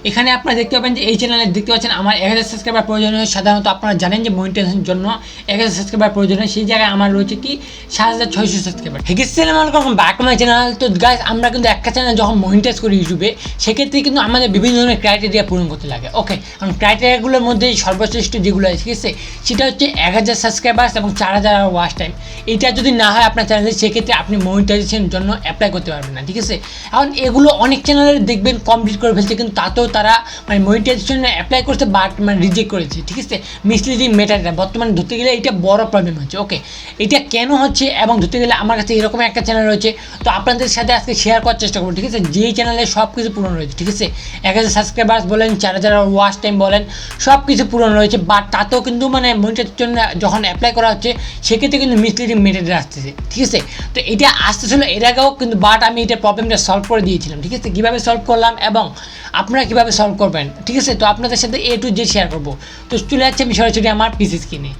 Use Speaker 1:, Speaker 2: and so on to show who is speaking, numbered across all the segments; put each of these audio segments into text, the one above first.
Speaker 1: এখানে আপনারা দেখতে পাবেন যে এই চ্যানেলে দেখতে পাচ্ছেন আমার 1000 সাবস্ক্রাইবার প্রয়োজন হয়। সাধারণত আপনারা জানেন যে মনিটাইজেশনের জন্য 1000 সাবস্ক্রাইবার প্রয়োজন হয়, সেই জায়গায় আমার রয়েছে কি 7600 সাবস্ক্রাইবার। আসসালামু আলাইকুম, ব্যাক টু মাই চ্যানেল। তো গাইস, আমরা কিন্তু একটা চ্যানেল যখন মনিটাইজ করি ইউটিউবে, সেক্ষেত্রে কিন্তু আমাদের বিভিন্ন ধরনের ক্রাইটেরিয়া পূরণ করতে লাগে। ওকে, কারণ ক্রাইটেরিয়াগুলোর মধ্যে সর্বশ্রেষ্ঠ যেগুলো আছে, ঠিক আছে, সেটা হচ্ছে 1000 সাবস্ক্রাইবার এবং 4000 ওয়াচ টাইম। এটা যদি না হয় আপনার চ্যানেলে, সেক্ষেত্রে আপনি মনিটাইজেশনের জন্য অ্যাপ্লাই করতে পারবেন না, ঠিক আছে। এখন এগুলো অনেক চ্যানেলে দেখবেন কমপ্লিট করে ফেলছে, কিন্তু তাতেও তারা মানে মনিটাইজেশনে অ্যাপ্লাই করছে বাট মানে রিজেক্ট করেছে, ঠিক আছে। মিসলিডিং মেটারটা বর্তমানে ধরতে গেলে এটা বড় প্রবলেম হচ্ছে। ওকে, এটা কেন হচ্ছে এবং ধরতে গেলে আমার কাছে এরকম একটা চ্যানেল রয়েছে, তো আপনাদের সাথে আজকে শেয়ার করার চেষ্টা করবো, ঠিক আছে। যেই চ্যানেলে সব কিছু পূরণ রয়েছে, ঠিক আছে, 1000 সাবস্ক্রাইবার্স বলেন, 4000 ওয়াচ টাইম বলেন, সব কিছু পূরণ রয়েছে, বাট তাতেও কিন্তু মানে মনিটাইজেশন যখন অ্যাপ্লাই করা হচ্ছে, সেক্ষেত্রে কিন্তু মিসলিডিং মেটার আসতেছে, ঠিক আছে। তো এটা আসতেছিল এর আগেও কিন্তু, বাট আমি এটা প্রবলেমটা সলভ করে দিয়েছিলাম, ঠিক আছে। কীভাবে সলভ করলাম এবং আপনারা কীভাবে সলভ করবেন, ঠিক আছে, তো আপনাদের সাথে A to Z শেয়ার করবো। তো চলে যাচ্ছে আমি সরাসরি আমার পিসি স্ক্রিনে।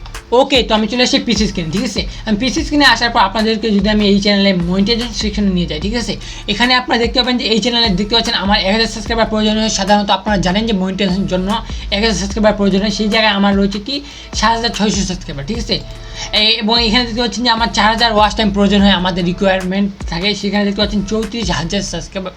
Speaker 1: ওকে, তো আমি চলে আসছি পিসি স্ক্রিনে, ঠিক আছে। আমি পিসি স্ক্রিনে আসার পর আপনাদেরকে যদি আমি এই চ্যানেলে মনিটাইজেশন সেকশনে নিয়ে যাই, ঠিক আছে, এখানে আপনারা দেখতে পাবেন যে এই চ্যানেলে দেখতে পাচ্ছেন আমার 1000 সাবস্ক্রাইবার প্রয়োজন হয়। সাধারণত আপনারা জানেন যে মনিটাইজেশনের জন্য 1000 সাবস্ক্রাইবার প্রয়োজন হয়, সেই জায়গায় আমার রয়েছে কি 7600 সাবস্ক্রাইবার, ঠিক আছে। এবং এখানে দেখতে পাচ্ছেন যে আমার 4000 ওয়াচ টাইম প্রয়োজন হয়, আমাদের রিকোয়ারমেন্ট থাকে। সেখানে দেখতে পাচ্ছেন 34000 সাবস্ক্রাইবার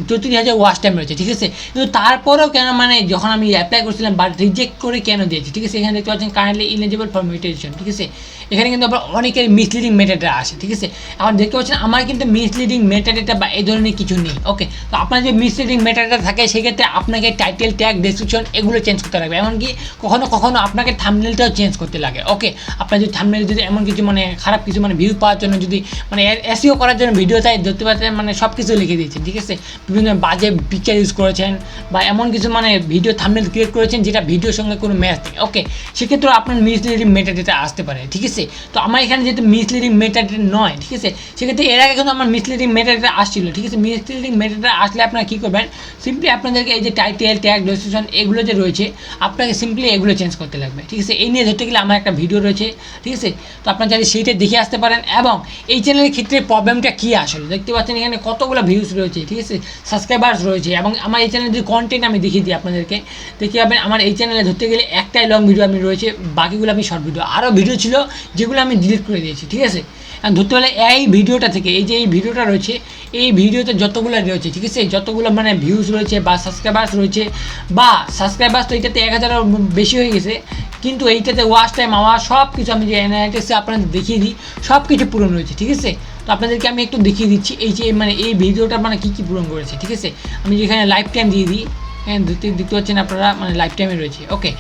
Speaker 1: 34000 ওয়াচ টাইম রয়েছে, ঠিক আছে। কিন্তু তারপরেও কেন মানে যখন আমি অ্যাপ্লাই করছিলাম বাট রিজেক্ট করে কেন দিয়েছি, ঠিক আছে। এখানে দেখতে পাচ্ছেন কারেন্টলি ইলিজিবল ফর মনিটাইজেশন, ঠিক আছে। এখানে কিন্তু আবার অনেকের মিসলিডিং মেটাডেটা আসে, ঠিক আছে। এখন দেখতে পাচ্ছেন আমার কিন্তু মিসলিডিং মেটাডেটা বা এই ধরনের কিছু নেই। ওকে, তো আপনার যে মিসলিডিং মেটাডেটা থাকে, সেক্ষেত্রে আপনাকে টাইটেল, ট্যাগ, ডেসক্রিপশন এগুলো চেঞ্জ করতে লাগবে। এমনকি কখনো কখনো আপনাকে থাম্বনেলটাও চেঞ্জ করতে লাগে। ওকে, আপনার যদি থাম্বনেল যদি এমন কিছু মানে খারাপ কিছু মানে ভিউ পাওয়ার জন্য যদি মানে এসইও করার জন্য ভিডিও চাই, ধরতে পারছেন মানে সব কিছু লিখে দিয়েছেন, ঠিক আছে। বিভিন্ন বাজে পিকচার ইউজ করেছেন বা এমন কিছু মানে ভিডিও থাম্বনেল ক্রিয়েট করেছেন যেটা ভিডিওর সঙ্গে কোনো ম্যাচ নেই। ওকে, সেক্ষেত্রে আপনার মিসলিডিং মেটাডেটা আসতে পারে, ঠিক আছে। তো আমার এখানে যেহেতু মিসলিডিং মেটাডেটা নয়, ঠিক আছে, সেক্ষেত্রে এর আগে কিন্তু আমার মিসলিডিং মেটাডেটা আসছিল, ঠিক আছে। মিসলিডিং মেটাডেটা আসলে আপনারা কী করবেন, সিম্পলি আপনাদেরকে এই যে টাইটেল, ট্যাগ, ডেসক্রিপশন এগুলো যে রয়েছে, আপনাকে সিম্পলি এগুলো চেঞ্জ করতে লাগবে, ঠিক আছে। এই নিয়ে ধরতে গেলে আমার একটা ভিডিও রয়েছে, ঠিক আছে। তো আপনারা চাইলে সেইটা দেখে আসতে পারেন। এবং এই চ্যানেলের ক্ষেত্রে প্রবলেমটা কী আসলে দেখতে পাচ্ছেন, এখানে কতগুলো ভিউজ রয়েছে, ঠিক আছে, সাবস্ক্রাইবার্স রয়েছে। এবং আমার এই চ্যানেলের যে কন্টেন্ট আমি দেখিয়ে দিই আপনাদেরকে, দেখতে পাবেন আমার এই চ্যানেলে ধরতে গেলে একটাই লং ভিডিও আমি রয়েছে, বাকিগুলো আমি শর্ট ভিডিও, আরও ভিডিও ছিল যেগুলো আমি ডিলিট করে দিয়েছি, ঠিক আছে। ধরতে গেলে এই ভিডিওটা থেকে এই যে এই ভিডিওটা রয়েছে, এই ভিডিওতে যতগুলো রয়েছে, ঠিক আছে, যতগুলো মানে ভিউজ রয়েছে বা সাবস্ক্রাইবার্স রয়েছে, বা সাবস্ক্রাইবার্স তো এইটাতে 1000-এর বেশি হয়ে গেছে, কিন্তু এইটাতে ওয়াচ টাইম আমার সব কিছু আমি যে অ্যানালাইটিক্সে আপনাদের দেখিয়ে দিই, সব কিছু পূরণ রয়েছে, ঠিক আছে। তো আপনাদেরকে আমি একটু দেখিয়ে দিচ্ছি এই যে মানে এই ভিডিওটা মানে কী কী পূরণ করেছে, ঠিক আছে। আমি যেখানে লাইফ টাইম দিয়ে দিই, হ্যাঁ, দেখতে পাচ্ছেন আপনারা মানে লাইফ টাইমে রয়েছে। ওকে,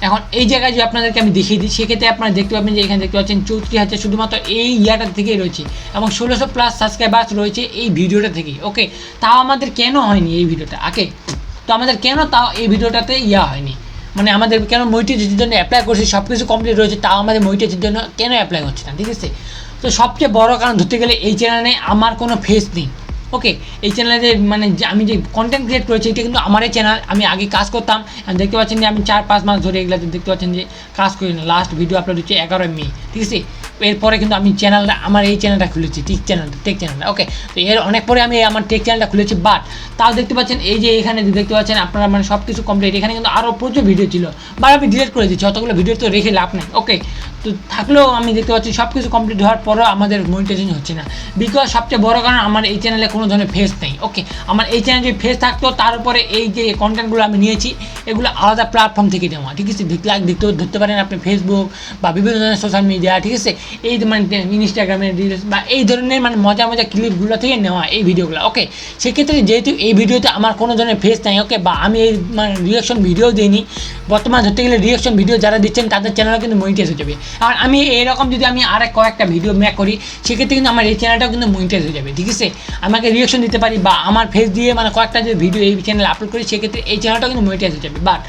Speaker 1: এখন এই জায়গায় যে আপনাদেরকে আমি দেখিয়ে দিই, সেক্ষেত্রে আপনারা দেখতে পাবেন যে এখানে দেখতে পাচ্ছেন 34000 শুধুমাত্র এই ইয়ারটা থেকেই রয়েছে, এবং 1600+ সাবস্ক্রাইবার্স রয়েছে এই ভিডিওটা থেকেই। ওকে, তাও আমাদের কেন হয়নি এই ভিডিওটা আগে, তো আমাদের কেন তাও এই ভিডিওটাতে হয়নি, মানে আমাদের কেন মনিটাইজেশনের জন্য অ্যাপ্লাই করছি, সব কিছু কমপ্লিট রয়েছে, তাও আমাদের মনিটাইজেশনের জন্য কেন অ্যাপ্লাই হচ্ছে না, ঠিক আছে। তো সবচেয়ে বড় কারণ ধরতে গেলে এই চ্যানেলে আমার কোনো ফেস নেই। ওকে, এই চ্যানেলে মানে আমি যে কন্টেন্ট ক্রিয়েট করেছি, এটা কিন্তু আমারই চ্যানেল, আমি আগে কাজ করতাম। দেখতে পাচ্ছেন যে আমি 4-5 মাস ধরে এগুলোতে দেখতে পাচ্ছেন যে কাজ করি না। লাস্ট ভিডিও আপলোড হচ্ছে 11 মে, ঠিক আছে। এরপরে কিন্তু আমি চ্যানেলটা, আমার এই চ্যানেলটা খুলেছি, টেক চ্যানেলটা। ওকে, তো এর অনেক পরে আমি আমার টেক চ্যানেলটা খুলেছি, বাট তাও দেখতে পাচ্ছেন এই যে এখানে দেখতে পাচ্ছেন আপনারা মানে সব কিছু কমপ্লিট। এখানে কিন্তু আরও প্রচুর ভিডিও ছিল, বাট আমি ডিলিট করে দিচ্ছি, অতগুলো ভিডিও তো রেখে লাভ নেই। ওকে, তো থাকলেও আমি দেখতে পাচ্ছি সব কিছু কমপ্লিট হওয়ার পরেও আমাদের মনিটাইজেশন হচ্ছে না, বিকজ সবচেয়ে বড় কারণ আমার এই চ্যানেলে কোনো ধরনের ফেস নেই। ওকে, আমার এই চ্যানেলে যদি ফেস থাকতো, তার উপরে এই যে কন্টেন্টগুলো আমি নিয়েছি, এগুলো আলাদা প্ল্যাটফর্ম থেকে নেওয়া, ঠিক আছে। দেখতেও ধরতে পারেন আপনি ফেসবুক বা বিভিন্ন ধরনের সোশ্যাল মিডিয়া, ঠিক আছে, এই মানে ইনস্টাগ্রামের রিলস বা এই ধরনের মানে মজা ক্লিপগুলো থেকে নেওয়া এই ভিডিওগুলো। ওকে, সেক্ষেত্রে যেহেতু এই ভিডিওতে আমার কোনো ধরনের ফেস নাই, ওকে, বা আমি এই মানে রিয়াকশন ভিডিও দিইনি, বর্তমানে ধরতে গেলে রিয়াকশন ভিডিও যারা দিচ্ছেন তাদের চ্যানেলও কিন্তু মনিটাইজ হয়ে যাবে। আর আমি এরকম যদি আমি কয়েকটা ভিডিও মেক করি, সেক্ষেত্রে কিন্তু আমার এই চ্যানেলটাও কিন্তু মনিটাইজ হয়ে যাবে, ঠিক আছে। আমাকে রিয়াকশন দিতে পারি বা আমার ফেস দিয়ে মানে কয়েকটা যদি ভিডিও এই চ্যানেলে আপলোড করি, সেক্ষেত্রে এই চ্যানেলটাও কিন্তু মনিটাইজ হয়ে যাবে। বাট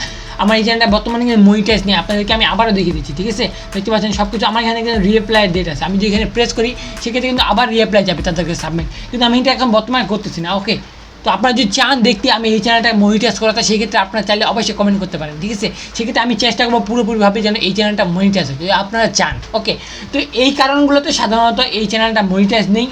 Speaker 1: আমার এই চ্যানেলটা বর্তমানে কিন্তু মনিটাইজ নেই, আপনাদেরকে আমি আবারও দেখিয়ে দিচ্ছি, ঠিক আছে। দেখতে পাচ্ছেন সব কিছু আমার এখানে কিন্তু রিঅ্যাপ্লাই ডেট আছে, আমি যেখানে প্রেস করি সেক্ষেত্রে কিন্তু আবার রিঅ্যাপ্লাই যাবে তাদেরকে সাবমিট, কিন্তু আমি এটা এখন বর্তমানে করতেছি না। ওকে, তো আপনারা যদি চান দেখতে আমি এই চ্যানেলটা মনিটাইজ করাতে, সেক্ষেত্রে আপনারা চাইলে অবশ্যই কমেন্ট করতে পারেন, ঠিক আছে। সেক্ষেত্রে আমি চেষ্টা করবো পুরোপুরিভাবে যেন এই চ্যানেলটা মনিটাইজ হয়, যদি আপনারা চান। ওকে, তো এই কারণগুলোতে সাধারণত এই চ্যানেলটা মনিটাইজ নেই,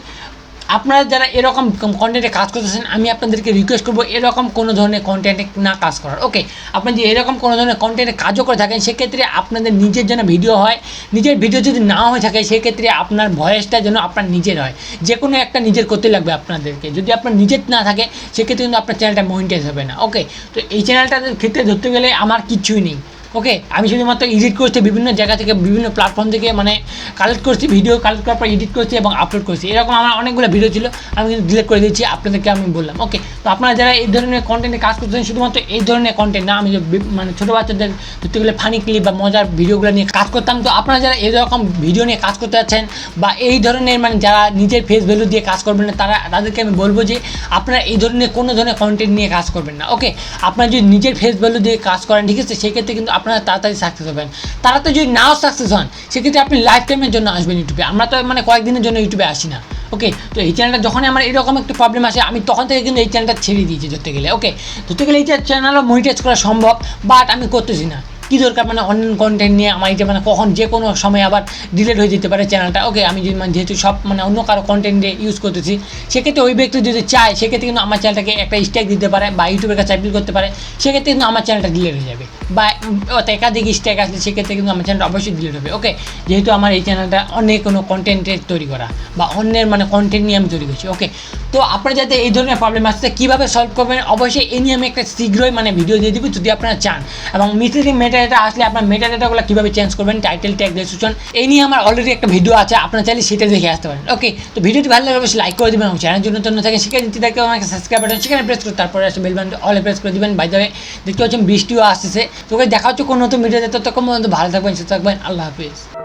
Speaker 1: আপনারা যারা এরকম কন্টেন্টে কাজ করতেছেন আমি আপনাদেরকে রিকোয়েস্ট করবো এরকম কোনো ধরনের কন্টেন্টে না কাজ করার। ওকে, আপনি যদি এরকম কোনো ধরনের কন্টেন্টে কাজও করে থাকেন সেক্ষেত্রে আপনাদের নিজের জন্য ভিডিও হয়, নিজের ভিডিও যদি না হয়ে থাকে সেক্ষেত্রে আপনার ভয়েসটা যেন আপনার নিজের হয়, যে কোনো একটা নিজের করতে লাগবে আপনাদেরকে। যদি আপনার নিজের না থাকে সেক্ষেত্রে কিন্তু আপনার চ্যানেলটা মনিটাইজ হবে না। ওকে, তো এই চ্যানেলটার ক্ষেত্রে ধরতে গেলে আমার কিচ্ছুই নেই। ওকে, আমি শুধুমাত্র এডিট করছি বিভিন্ন জায়গা থেকে, বিভিন্ন প্ল্যাটফর্ম থেকে, মানে কালেক্ট করছি ভিডিও, কালেক্ট করার পর এডিট করছি এবং আপলোড করছি। এরকম আমার অনেকগুলো ভিডিও ছিল, আমি কিন্তু ডিলিট করে দিয়েছি, আপনাদেরকে আমি বললাম। ওকে, তো আপনারা যারা এই ধরনের কন্টেন্টে কাজ করতেছেন, শুধুমাত্র এই ধরনের কন্টেন্ট না, আমি মানে ছোটো বাচ্চাদের ধরতে গেলে ফানি ক্লিপ বা মজার ভিডিওগুলো নিয়ে কাজ করতাম। তো আপনারা যারা এরকম ভিডিও নিয়ে কাজ করতে যাচ্ছেন বা এই ধরনের মানে যারা নিজের ফেস ভ্যালু দিয়ে কাজ করবেন না, তাদেরকে আমি বলবো যে আপনারা এই ধরনের কোনো ধরনের কন্টেন্ট নিয়ে কাজ করবেন না। ওকে, আপনারা যদি নিজের ফেস ভ্যালু দিয়ে কাজ করেন, ঠিক আছে, সেক্ষেত্রে কিন্তু আপনারা তাড়াতাড়ি সাকসেস হবেন। তাড়াতাড়ি যদি নাও সাকসেস হন সেক্ষেত্রে আপনি লাইফ টাইমের জন্য আসবেন ইউটিউবে। আমরা তো মানে কয়েকদিনের জন্য ইউটিউবে আসি না। ওকে, তো এই চ্যানেলটা যখনই আমার এরকম একটা প্রবলেম আসে আমি তখন থেকে কিন্তু এই চ্যানেলটা ছেড়ে দিয়েছি ধরতে গেলে। ওকে, ধরতে গেলে এই চ্যানেলও মনিটাইজ করা সম্ভব, বাট আমি করতেছি না। কী দরকার মানে অনলাইন কন্টেন্ট নিয়ে আমার এটা মানে কখন যে কোনো সময় আবার ডিলিট হয়ে যেতে পারে চ্যানেলটা। ওকে, আমি যদি মানে যেহেতু সব মানে অন্য কারো কন্টেন্টে ইউজ করতেছি সেক্ষেত্রে ওই ব্যক্তি যদি চায় সেক্ষেত্রে কিন্তু আমার চ্যানেলটাকে একটা স্ট্রাইক দিতে পারে বা ইউটিউবের কাছে অ্যাপিল করতে পারে, সেক্ষেত্রে কিন্তু আমার চ্যানেলটা ডিলিট হয়ে যাবে বা একাধিক স্ট্রাইক আসলে সেক্ষেত্রে কিন্তু আমার চ্যানেলটা অবশ্যই ডিলিট হবে। ওকে, যেহেতু আমার এই চ্যানেলটা অনেক কোনো কন্টেন্টের তৈরি করা বা অন্যের মানে কন্টেন্ট নিয়ে আমি তৈরি করছি। ওকে, তো আপনারা যাতে এই ধরনের প্রবলেম আসছে কীভাবে সলভ করবেন অবশ্যই এই নিয়ে আমি একটা শীঘ্রই মানে ভিডিও দিয়ে দিব যদি আপনারা চান। এবং মিসলিডিং মেটাডাটা আসলে আপনার মেটাডাটাগুলো কীভাবে চেঞ্জ করবেন, টাইটেল, ট্যাগ, ডেসক্রিপশন, এই নিয়ে আমার অলরেডি একটা ভিডিও আছে, আপনারা চাইলে সেটা দেখে আসতে পারেন। ওকে, তো ভিডিওটি ভালো লাগলে অবশ্যই লাইক করে দেবেন এবং চ্যানেল জন্য নতুন থাকে সেখানে নিচে দেখতে আমাকে সাবস্ক্রাইব বাটন সেখানে প্রেস করে তারপরে আসলে বেল বাটন অলে প্রেস করে দেবেন। বাই দ্য ওয়ে দেখতে পাচ্ছেন বৃষ্টিও আসতেছে। তো দেখা হচ্ছে কোনো নতুন ভিডিওতে, ততক্ষণ পর্যন্ত ভালো থাকবেন, সুস্থ থাকবেন, আল্লাহ হাফিজ।